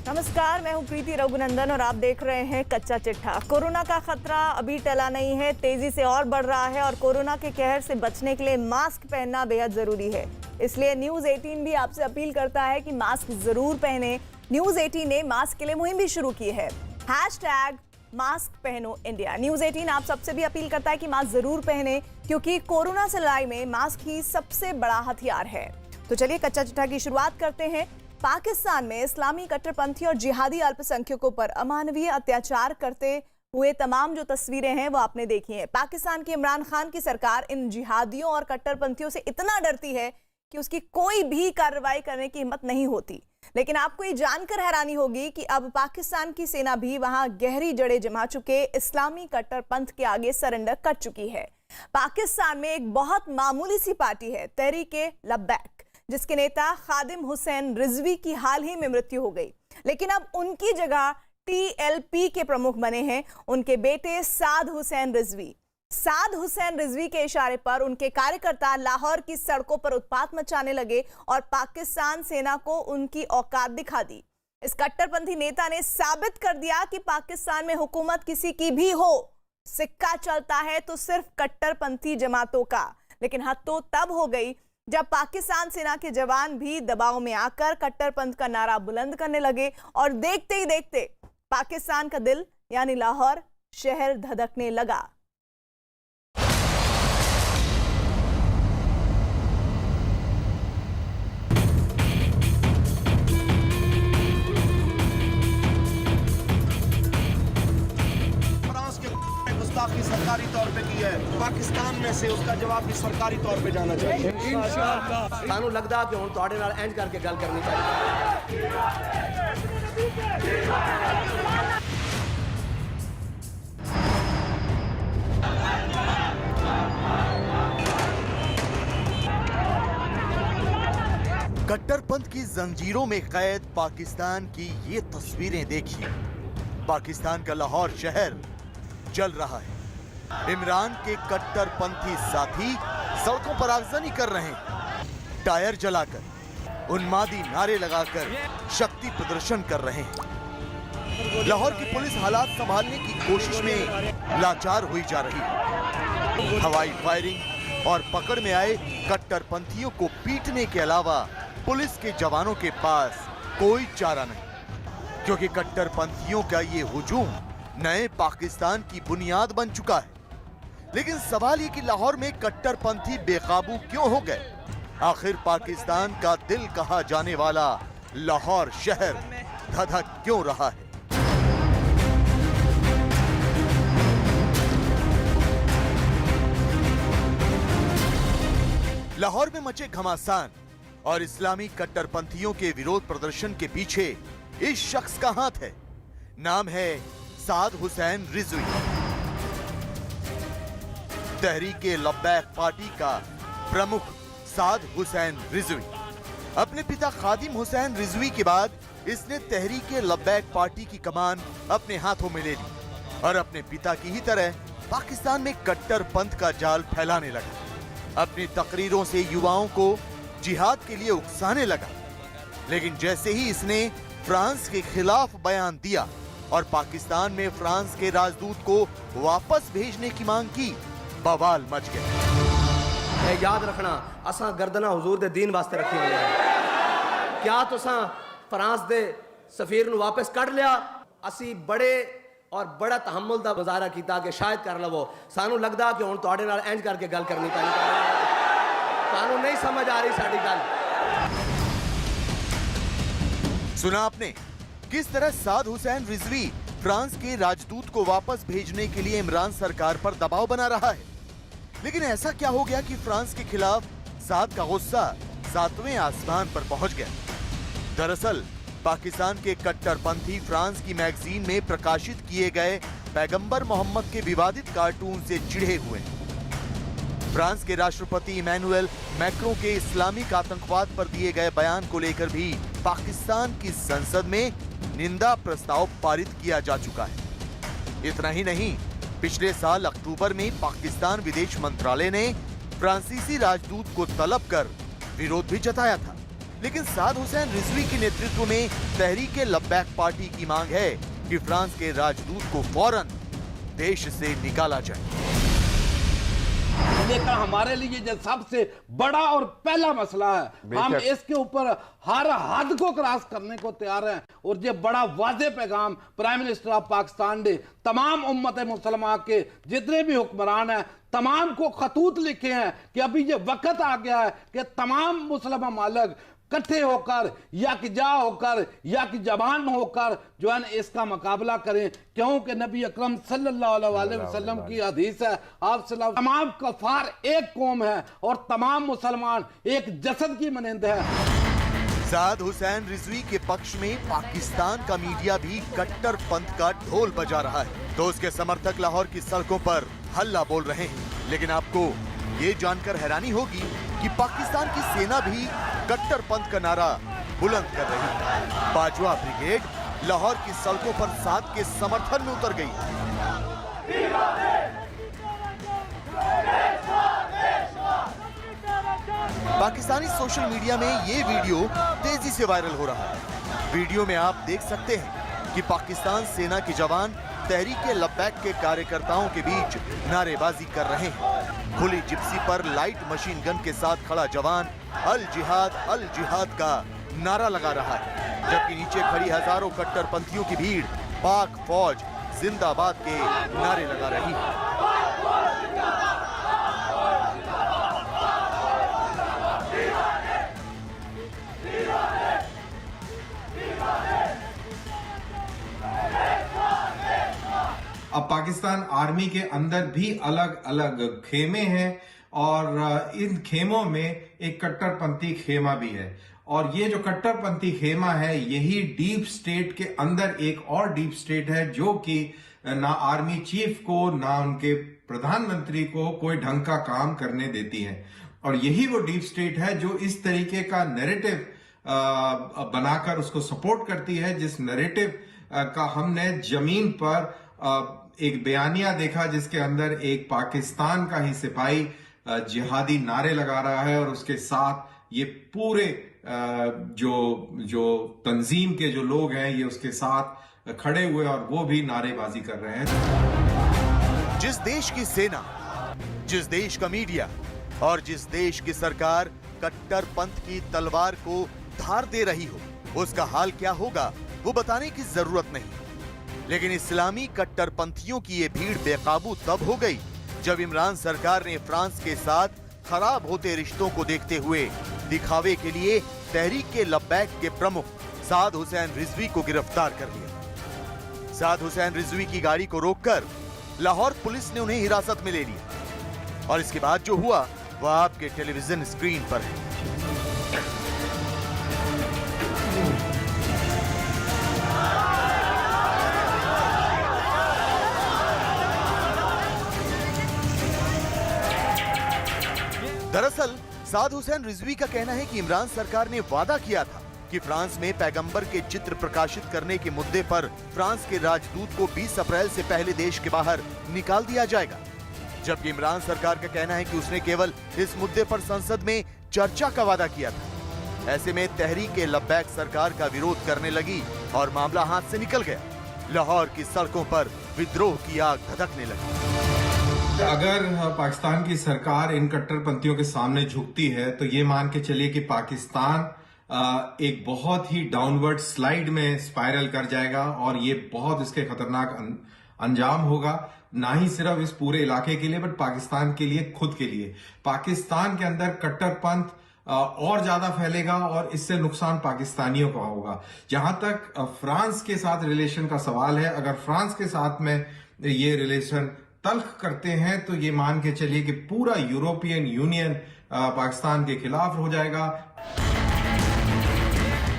नमस्कार, मैं हूं प्रीति रघुनंदन और आप देख रहे हैं कच्चा चिट्ठा। कोरोना का खतरा अभी टला नहीं है, तेजी से और बढ़ रहा है और कोरोना के कहर से बचने के लिए मास्क पहनना बेहद जरूरी है। इसलिए न्यूज 18 भी आपसे अपील करता है कि मास्क जरूर पहने। न्यूज 18 ने मास्क के लिए मुहिम भी शुरू की है, #मास्क पहनो इंडिया। न्यूज 18 आप सबसे भी अपील करता है कि मास्क जरूर पहने, क्योंकि कोरोना से लड़ाई में मास्क ही सबसे बड़ा हथियार है। तो चलिए कच्चा चिट्ठा की शुरुआत करते हैं। पाकिस्तान में इस्लामी कट्टरपंथी और जिहादी अल्पसंख्यकों पर अमानवीय अत्याचार करते हुए तमाम जो तस्वीरें हैं वो आपने देखी हैं। पाकिस्तान की इमरान खान की सरकार इन जिहादियों और कट्टरपंथियों से इतना डरती है कि उसकी कोई भी कार्रवाई करने की हिम्मत नहीं होती। लेकिन आपको ये जानकर हैरानी होगी कि अब पाकिस्तान की सेना भी वहां गहरी जड़ें जमा चुके इस्लामी कट्टरपंथ के आगे सरेंडर कर चुकी है। पाकिस्तान में एक बहुत मामूली सी पार्टी है, तहरीक-ए-लब्बैक, जिसके नेता खादिम हुसैन रिजवी की हाल ही में मृत्यु हो गई। लेकिन अब उनकी जगह TLP के प्रमुख बने हैं उनके बेटे साद हुसैन रिजवी। साद हुसैन रिजवी के इशारे पर उनके कार्यकर्ता लाहौर की सड़कों पर उत्पात मचाने लगे और पाकिस्तान सेना को उनकी औकात दिखा दी। इस कट्टरपंथी नेता ने साबित कर दिया कि पाकिस्तान में हुकूमत किसी की भी हो, सिक्का चलता है तो सिर्फ कट्टरपंथी जमातों का। लेकिन हद तो तब हो गई जब पाकिस्तान सेना के जवान भी दबाव में आकर कट्टरपंथ का नारा बुलंद करने लगे और देखते ही देखते पाकिस्तान का दिल यानी लाहौर शहर धधकने लगा। गुस्ताखी सरकारी तौर पे की है, पाकिस्तान में से उसका जवाब भी सरकारी तौर पे जाना चाहिए। सानू लगदा कि हुण तुहाडे नाल इंज करके गल करनी चाहिए। कट्टरपंथ की जंजीरों में कैद पाकिस्तान की ये तस्वीरें देखिए। पाकिस्तान का लाहौर शहर जल रहा है। इमरान के कट्टरपंथी साथी सड़कों पर आगजनी कर रहे हैं, टायर जलाकर, उन्मादी नारे लगाकर शक्ति प्रदर्शन कर रहे हैं। लाहौर की पुलिस हालात संभालने की कोशिश में लाचार हुई जा रही है। हवाई फायरिंग और पकड़ में आए कट्टरपंथियों को पीटने के अलावा पुलिस के जवानों के पास कोई चारा नहीं, क्योंकि कट्टरपंथियों का ये हुजूम नए पाकिस्तान की बुनियाद बन चुका है। लेकिन सवाल ये कि लाहौर में कट्टरपंथी बेकाबू क्यों हो गए? आखिर पाकिस्तान का दिल कहा जाने वाला लाहौर शहर धधक क्यों रहा है? लाहौर में मचे घमासान और इस्लामी कट्टरपंथियों के विरोध प्रदर्शन के पीछे इस शख्स का हाथ है। नाम है साद हुसैन रिजवी। तहरीक-ए-लब्बैक पार्टी का प्रमुख साद हुसैन रिजवी। अपने पिता खादिम हुसैन रिजवी के बाद इसने तहरीक-ए-लब्बैक पार्टी की कमान अपने हाथों में ले ली और अपने पिता की ही तरह पाकिस्तान में कट्टरपंथ का जाल फैलाने लगा। अपनी तकरीरों से युवाओं को जिहाद के लिए उकसाने लगा। लेकिन जैसे ही इसने फ्रांस के खिलाफ बयान दिया और पाकिस्तान में फ्रांस के राजदूत को वापस भेजने की मांग की, बवाल मच गया। याद रखना, असा गर्दना हुजूर दे दीन वास्ते रखी हुई है। क्या तुसा फ्रांस दे सफीर नु वापस कढ़ लिया? असी बड़े और बड़ा तहम्मुल दा मुजाहरा कीता कि शायद कर लवो। सानू लगदा कि हुण तुहाडे नाल इंज करके गल करनी चाहिए। सानू नहीं समझ आ रही साडी गल। सुना आपने किस तरह साद हुसैन रिजवी फ्रांस के राजदूत को वापस भेजने के लिए इमरान सरकार पर दबाव बना रहा है। लेकिन ऐसा क्या हो गया कि फ्रांस के खिलाफ साद का गुस्सा 7वें आसमान पर पहुंच गया? दरअसल पाकिस्तान के कट्टरपंथी फ्रांस की मैगजीन में प्रकाशित किए गए पैगंबर मोहम्मद के विवादित कार्टून से चिढ़े हुए हैं। फ्रांस के राष्ट्रपति इमैनुअल मैक्रों के इस्लामिक आतंकवाद पर दिए गए बयान को लेकर भी पाकिस्तान की संसद में निंदा प्रस्ताव पारित किया जा चुका है। इतना ही नहीं, पिछले साल अक्टूबर में पाकिस्तान विदेश मंत्रालय ने फ्रांसीसी राजदूत को तलब कर विरोध भी जताया था। लेकिन साद हुसैन रिजवी के नेतृत्व में तहरीक लब्बैक पार्टी की मांग है कि फ्रांस के राजदूत को फौरन देश से निकाला जाए। लेकिन हमारे लिए जो सबसे बड़ा और पहला मसला है, हम इसके ऊपर हर हद को क्रॉस करने को तैयार हैं। और ये बड़ा वाज़ेह पैगाम प्राइम मिनिस्टर ऑफ पाकिस्तान ने तमाम उम्मत मुसलमान के जितने भी हुक्मरान हैं तमाम को खतूत लिखे हैं कि अभी ये वक्त आ गया है कि तमाम मुस्लिम ममालिक इकट्ठे होकर या कि जा होकर या कि जवान होकर जो है इसका मुकाबला करें, क्योंकि नबी अकरम सल्लल्लाहु अलैहि वसल्लम की हदीस है, आप तमाम कफार एक कौम है और तमाम मुसलमान एक जसद की मानंद है। साद हुसैन रिजवी के पक्ष में पाकिस्तान का मीडिया भी कट्टरपंथ का ढोल बजा रहा है तो उसके समर्थक लाहौर की सड़कों पर हल्ला बोल रहे हैं। लेकिन आपको ये जानकर हैरानी होगी कि पाकिस्तान की सेना भी कट्टरपंथ का नारा बुलंद कर रही है। बाजवा ब्रिगेड लाहौर की सड़कों पर साद के समर्थन में उतर गई। पाकिस्तानी सोशल मीडिया में ये वीडियो तेजी से वायरल हो रहा है। वीडियो में आप देख सकते हैं कि पाकिस्तान सेना के जवान तहरीक लब्बैक के कार्यकर्ताओं के बीच नारेबाजी कर रहे हैं। खुली जिप्सी पर लाइट मशीन गन के साथ खड़ा जवान अल जिहाद का नारा लगा रहा है, जबकि नीचे खड़ी हजारों कट्टरपंथियों की भीड़ पाक फौज जिंदाबाद के नारे लगा रही है। अब पाकिस्तान आर्मी के अंदर भी अलग अलग खेमे हैं और इन खेमों में एक कट्टरपंथी खेमा भी है और ये जो कट्टरपंथी खेमा है यही डीप स्टेट के अंदर एक और डीप स्टेट है जो कि ना आर्मी चीफ को ना उनके प्रधानमंत्री को कोई ढंग का काम करने देती है। और यही वो डीप स्टेट है जो इस तरीके का नैरेटिव बनाकर उसको सपोर्ट करती है, जिस नैरेटिव का हमने जमीन पर एक बयानिया देखा जिसके अंदर एक पाकिस्तान का ही सिपाही जिहादी नारे लगा रहा है और उसके साथ ये पूरे जो तंजीम के जो लोग हैं ये उसके साथ खड़े हुए और वो भी नारेबाजी कर रहे हैं। जिस देश की सेना, जिस देश का मीडिया और जिस देश की सरकार कट्टरपंथ की तलवार को धार दे रही हो उसका हाल क्या होगा वो बताने की जरूरत नहीं। लेकिन इस्लामी कट्टरपंथियों की ये भीड़ बेकाबू तब हो गई जब इमरान सरकार ने फ्रांस के साथ खराब होते रिश्तों को देखते हुए दिखावे के लिए तहरीक लब्बैक के प्रमुख साद हुसैन रिजवी को गिरफ्तार कर लिया। साद हुसैन रिजवी की गाड़ी को रोककर लाहौर पुलिस ने उन्हें हिरासत में ले लिया और इसके बाद जो हुआ वह आपके टेलीविजन स्क्रीन पर है। दरअसल साद हुसैन रिजवी का कहना है कि इमरान सरकार ने वादा किया था कि फ्रांस में पैगंबर के चित्र प्रकाशित करने के मुद्दे पर फ्रांस के राजदूत को 20 अप्रैल से पहले देश के बाहर निकाल दिया जाएगा, जबकि इमरान सरकार का कहना है कि उसने केवल इस मुद्दे पर संसद में चर्चा का वादा किया था। ऐसे में तहरीक लब्बैक सरकार का विरोध करने लगी और मामला हाथ से निकल गया। लाहौर की सड़कों पर विद्रोह की आग धधकने लगी। अगर पाकिस्तान की सरकार इन कट्टरपंथियों के सामने झुकती है तो ये मान के चलिए कि पाकिस्तान एक बहुत ही डाउनवर्ड स्लाइड में स्पाइरल कर जाएगा और ये बहुत इसके खतरनाक अंजाम होगा, ना ही सिर्फ इस पूरे इलाके के लिए बट पाकिस्तान के लिए, खुद के लिए। पाकिस्तान के अंदर कट्टरपंथ और ज्यादा फैलेगा और इससे नुकसान पाकिस्तानियों का होगा। जहां तक फ्रांस के साथ रिलेशन का सवाल है, अगर फ्रांस के साथ में ये रिलेशन तल्ख करते हैं तो ये मान के चलिए कि पूरा यूरोपियन यूनियन पाकिस्तान के खिलाफ हो जाएगा।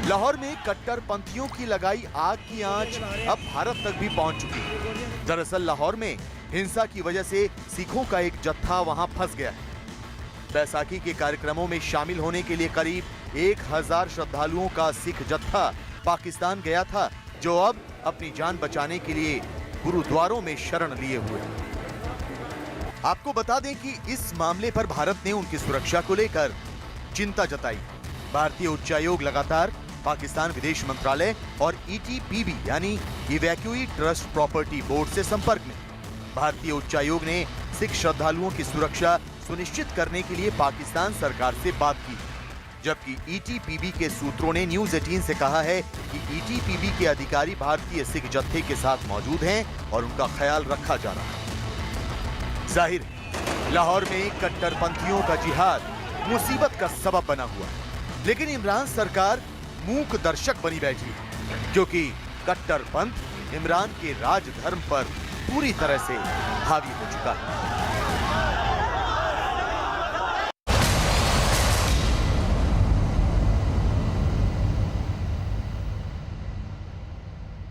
लाहौर में कट्टरपंथियों की लगाई आग की आंच अब भारत तक भी पहुंच चुकी है। दरअसल लाहौर में हिंसा की वजह से सिखों का एक जत्था वहां फंस गया है। बैसाखी के कार्यक्रमों में शामिल होने के लिए करीब 1000 श्रद्धालुओं का सिख जत्था पाकिस्तान गया था, जो अब अपनी जान बचाने के लिए गुरुद्वारों में शरण लिए हुए। आपको बता दें कि इस मामले पर भारत ने उनकी सुरक्षा को लेकर चिंता जताई। भारतीय उच्चायोग लगातार पाकिस्तान विदेश मंत्रालय और ETPB यानी इवैक्यूएट ट्रस्ट प्रॉपर्टी बोर्ड से संपर्क में। भारतीय उच्चायोग ने सिख श्रद्धालुओं की सुरक्षा सुनिश्चित करने के लिए पाकिस्तान सरकार से बात की, जबकि ETPB के सूत्रों ने न्यूज 18 से कहा है कि ETPB के अधिकारी भारतीय सिख जत्थे के साथ मौजूद हैं और उनका ख्याल रखा जा रहा है। जाहिर है लाहौर में कट्टरपंथियों का जिहाद मुसीबत का सबब बना हुआ है, लेकिन इमरान सरकार मूक दर्शक बनी बैठी है, क्योंकि कट्टरपंथ इमरान के राजधर्म पर पूरी तरह से हावी हो चुका है।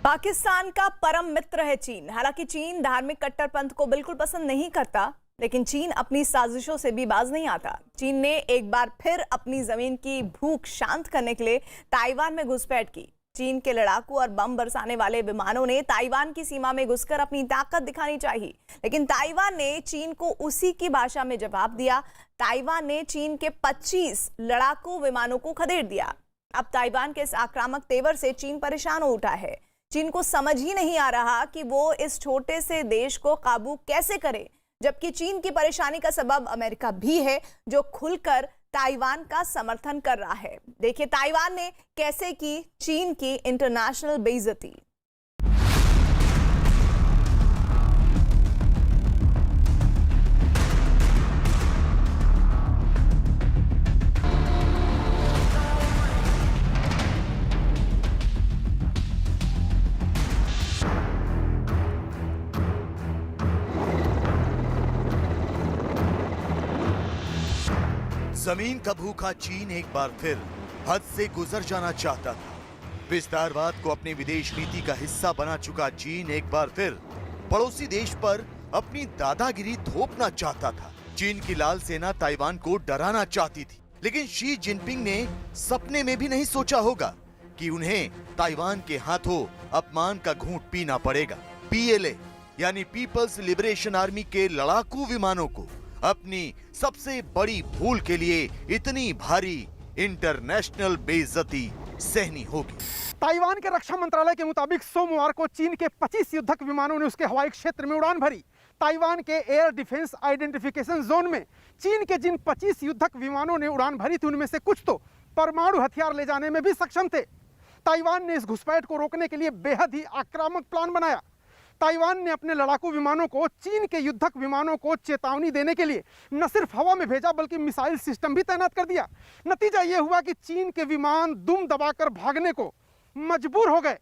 पाकिस्तान का परम मित्र है चीन। हालांकि चीन धार्मिक कट्टरपंथ को बिल्कुल पसंद नहीं करता, लेकिन चीन अपनी साजिशों से भी बाज नहीं आता। चीन ने एक बार फिर अपनी जमीन की भूख शांत करने के लिए ताइवान में घुसपैठ की। चीन के लड़ाकू और बम बरसाने वाले विमानों ने ताइवान की सीमा में घुसकर अपनी ताकत दिखानी चाहिए, लेकिन ताइवान ने चीन को उसी की भाषा में जवाब दिया। ताइवान ने चीन के 25 लड़ाकू विमानों को खदेड़ दिया। अब ताइवान के इस आक्रामक तेवर से चीन परेशान हो उठा है। चीन को समझ ही नहीं आ रहा कि वो इस छोटे से देश को काबू कैसे करे, जबकि चीन की परेशानी का सबब अमेरिका भी है, जो खुलकर ताइवान का समर्थन कर रहा है। देखिए ताइवान ने कैसे की चीन की इंटरनेशनल बेइज्जती। जमीन का भूखा चीन एक बार फिर हद से गुजर जाना चाहता था। विस्तारवाद को अपनी विदेश नीति का हिस्सा बना चुका चीन एक बार फिर पड़ोसी देश पर अपनी दादागिरी थोपना चाहता था। चीन की लाल सेना ताइवान को डराना चाहती थी, लेकिन शी जिनपिंग ने सपने में भी नहीं सोचा होगा कि उन्हें ताइवान के हाथों अपमान का घूंट पीना पड़ेगा। PLA यानी पीपल्स लिबरेशन आर्मी के लड़ाकू विमानों को अपनी सबसे बड़ी भूल के लिए इतनी भारी इंटरनेशनल बेइज्जती सहनी होगी। ताइवान के रक्षा मंत्रालय के मुताबिक सोमवार को चीन के 25 युद्धक विमानों ने उसके हवाई क्षेत्र में उड़ान भरी। ताइवान के एयर डिफेंस आइडेंटिफिकेशन जोन में चीन के जिन 25 युद्धक विमानों ने उड़ान भरी थी, उनमें से कुछ तो परमाणु हथियार ले जाने में भी सक्षम थे। ताइवान ने इस घुसपैठ को रोकने के लिए बेहद ही आक्रामक प्लान बनाया। ताइवान ने अपने लड़ाकू विमानों को चीन के युद्धक विमानों को चेतावनी देने के लिए न सिर्फ हवा में भेजा, बल्कि मिसाइल सिस्टम भी तैनात कर दिया। नतीजा यह हुआ कि चीन के विमान दुम दबाकर भागने को मजबूर हो गए।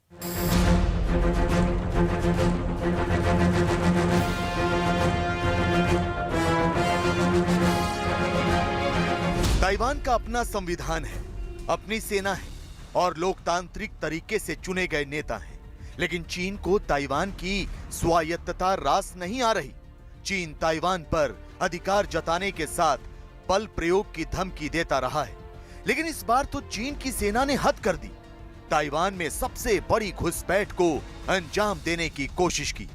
ताइवान का अपना संविधान है, अपनी सेना है और लोकतांत्रिक तरीके से चुने गए नेता हैं, लेकिन चीन को ताइवान की स्वायत्तता रास नहीं आ रही। चीन ताइवान पर अधिकार जताने के साथ बल प्रयोग की धमकी देता रहा है, लेकिन इस बार तो चीन की सेना ने हद कर दी। ताइवान में सबसे बड़ी घुसपैठ को अंजाम देने की कोशिश की।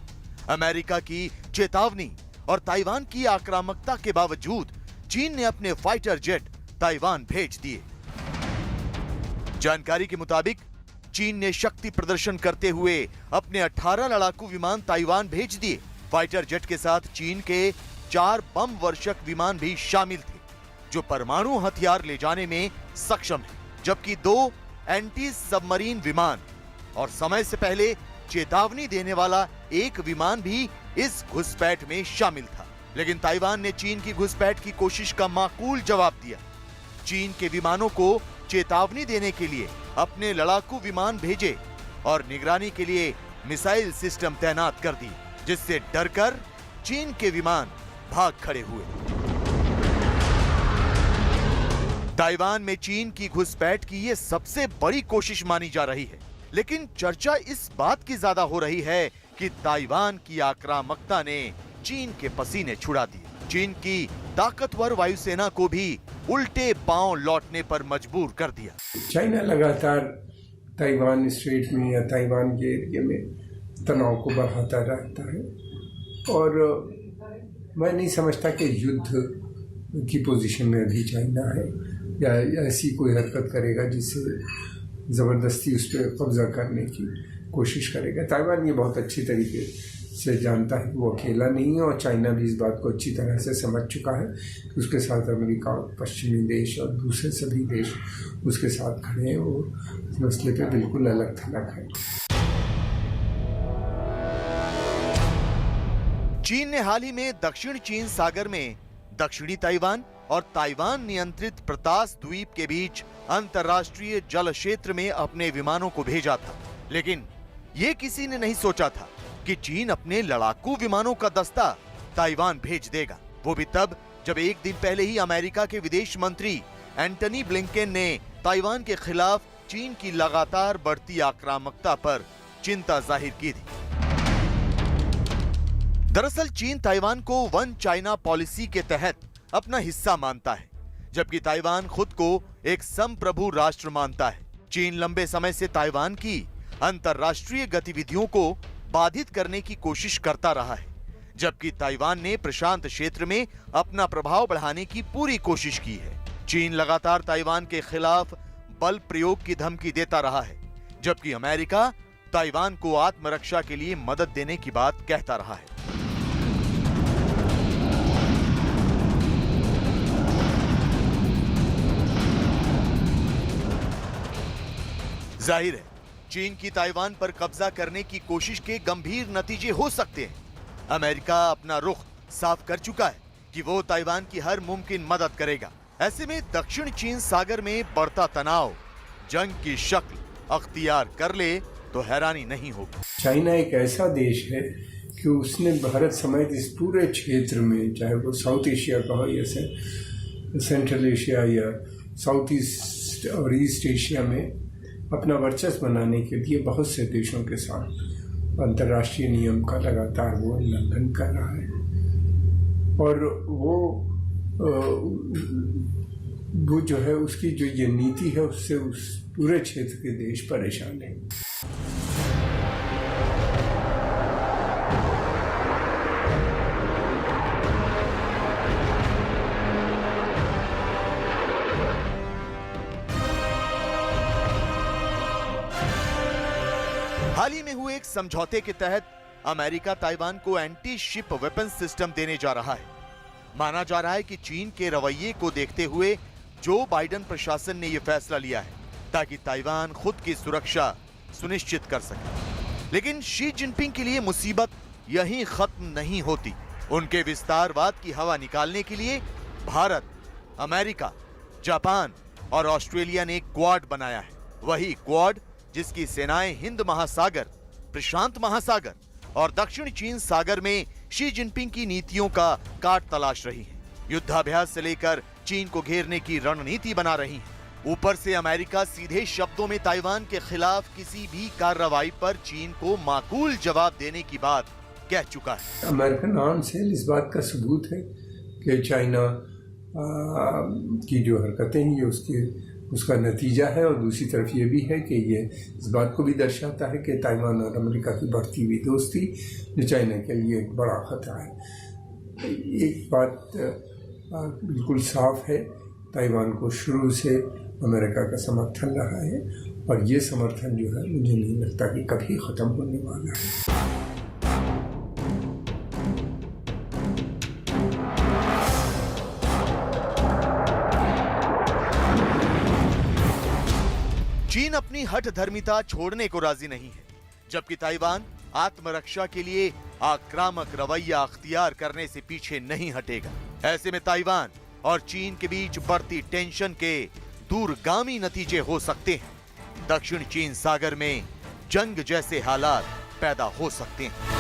अमेरिका की चेतावनी और ताइवान की आक्रामकता के बावजूद चीन ने अपने फाइटर जेट ताइवान भेज दिए। जानकारी के मुताबिक चीन ने शक्ति प्रदर्शन करते हुए अपने 18 लड़ाकू विमान ताइवान भेज दिए। फाइटर जेट के साथ चीन के 4 बम वर्षक विमान भी शामिल थे, जो परमाणु हथियार ले जाने में सक्षम है, जबकि 2 एंटी सबमरीन विमान और समय से पहले चेतावनी देने वाला एक विमान भी इस घुसपैठ में शामिल था। लेकिन ताइवान ने चीन की घुसपैठ की कोशिश का माकूल जवाब दिया। चीन के विमानों को चेतावनी देने के लिए अपने लड़ाकू विमान भेजे और निगरानी के लिए मिसाइल सिस्टम तैनात कर दी, जिससे डरकर चीन के विमान भाग खड़े हुए। ताइवान में चीन की घुसपैठ की यह सबसे बड़ी कोशिश मानी जा रही है, लेकिन चर्चा इस बात की ज्यादा हो रही है कि ताइवान की आक्रामकता ने चीन के पसीने छुड़ा दिए। चीन की ताकतवर वायुसेना को भी उल्टे पांव लौटने पर मजबूर कर दिया। चाइना लगातार ताइवान स्ट्रेट में या ताइवान के एरिया में तनाव को बढ़ाता रहता है, और मैं नहीं समझता कि युद्ध की पोजीशन में अभी चाइना है। या ऐसी कोई हरकत करेगा जिससे ज़बरदस्ती उस पर कब्जा करने की कोशिश करेगा। ताइवान ये बहुत अच्छी तरीके से जानता है कि वो अकेला नहीं है, और चाइना भी इस बात को अच्छी तरह से समझ चुका है कि उसके साथ अमेरिका, पश्चिमी देश और दूसरे सभी देश उसके साथ खड़े हैं। वो इस मसले पे बिल्कुल अलग थलग है। चीन ने हाल ही में दक्षिण चीन सागर में दक्षिणी ताइवान और ताइवान नियंत्रित प्रतास द्वीप के बीच अंतर्राष्ट्रीय जल क्षेत्र में अपने विमानों को भेजा था। लेकिन ये किसी ने नहीं सोचा था कि चीन अपने लड़ाकू विमानों का दस्ता ताइवान भेज देगा, वो भी तब जब एक दिन पहले ही अमेरिका के विदेश मंत्री एंटनी ब्लिंकेन ने ताइवान के खिलाफ चीन की लगातार बढ़ती आक्रामकता पर चिंता जाहिर की थी। दरअसल चीन ताइवान को वन चाइना पॉलिसी के तहत अपना हिस्सा मानता है, जबकि ताइवान खुद को एक संप्रभु राष्ट्र मानता है। चीन लंबे समय से ताइवान की अंतर्राष्ट्रीय गतिविधियों को बाधित करने की कोशिश करता रहा है, जबकि ताइवान ने प्रशांत क्षेत्र में अपना प्रभाव बढ़ाने की पूरी कोशिश की है। चीन लगातार ताइवान के खिलाफ बल प्रयोग की धमकी देता रहा है, जबकि अमेरिका ताइवान को आत्मरक्षा के लिए मदद देने की बात कहता रहा है। जाहिर है चीन की ताइवान पर कब्जा करने की कोशिश के गंभीर नतीजे हो सकते हैं। अमेरिका अपना रुख साफ कर चुका है कि वो ताइवान की हर मुमकिन मदद करेगा। ऐसे में दक्षिण चीन सागर में बढ़ता तनाव जंग की शक्ल अख्तियार कर ले तो हैरानी नहीं होगी। चाइना एक ऐसा देश है कि उसने भारत समेत इस पूरे क्षेत्र में, चाहे वो साउथ एशिया का हो या सेंट्रल एशिया या साउथ ईस्ट और ईस्ट एशिया में, अपना वर्चस्व बनाने के लिए बहुत से देशों के साथ अंतर्राष्ट्रीय नियम का लगातार वो उल्लंघन कर रहा है। और वो जो है उसकी जो ये नीति है उससे उस पूरे क्षेत्र के देश परेशान हैं। हाल ही में हुए एक समझौते के तहत अमेरिका ताइवान को एंटी शिप वेपन सिस्टम देने जा रहा है। माना जा रहा है कि चीन के रवैये को देखते हुए जो बाइडेन प्रशासन ने यह फैसला लिया है ताकि ताइवान खुद की सुरक्षा सुनिश्चित कर सके। लेकिन शी जिनपिंग के लिए मुसीबत यहीं खत्म नहीं होती। उनके विस्तारवाद की हवा निकालने के लिए भारत, अमेरिका, जापान और ऑस्ट्रेलिया ने क्वाड बनाया है। वही क्वाड जिसकी सेनाएं हिंद महासागर, प्रशांत महासागर और दक्षिण चीन सागर में शी जिनपिंग की नीतियों का काट तलाश रही हैं। युद्धाभ्यास से लेकर चीन को घेरने की रणनीति बना रही हैं। ऊपर से अमेरिका सीधे शब्दों में ताइवान के खिलाफ किसी भी कार्रवाई पर चीन को माकूल जवाब देने की बात कह चुका है। अमेरिकन आर्म्स सेल इस बात का सबूत है कि चाइना की जो हरकतें हैं ये उसका नतीजा है, और दूसरी तरफ ये भी है कि ये इस बात को भी दर्शाता है कि ताइवान और अमेरिका की बढ़ती हुई दोस्ती जो चाइना के लिए एक बड़ा खतरा है। एक बात बिल्कुल साफ है, ताइवान को शुरू से अमेरिका का समर्थन रहा है, और ये समर्थन जो है मुझे नहीं लगता कि कभी ख़त्म होने वाला है। चीन अपनी हठधर्मिता छोड़ने को राजी नहीं है, जबकि ताइवान आत्मरक्षा के लिए आक्रामक रवैया अख्तियार करने से पीछे नहीं हटेगा। ऐसे में ताइवान और चीन के बीच बढ़ती टेंशन के दूरगामी नतीजे हो सकते हैं। दक्षिण चीन सागर में जंग जैसे हालात पैदा हो सकते हैं।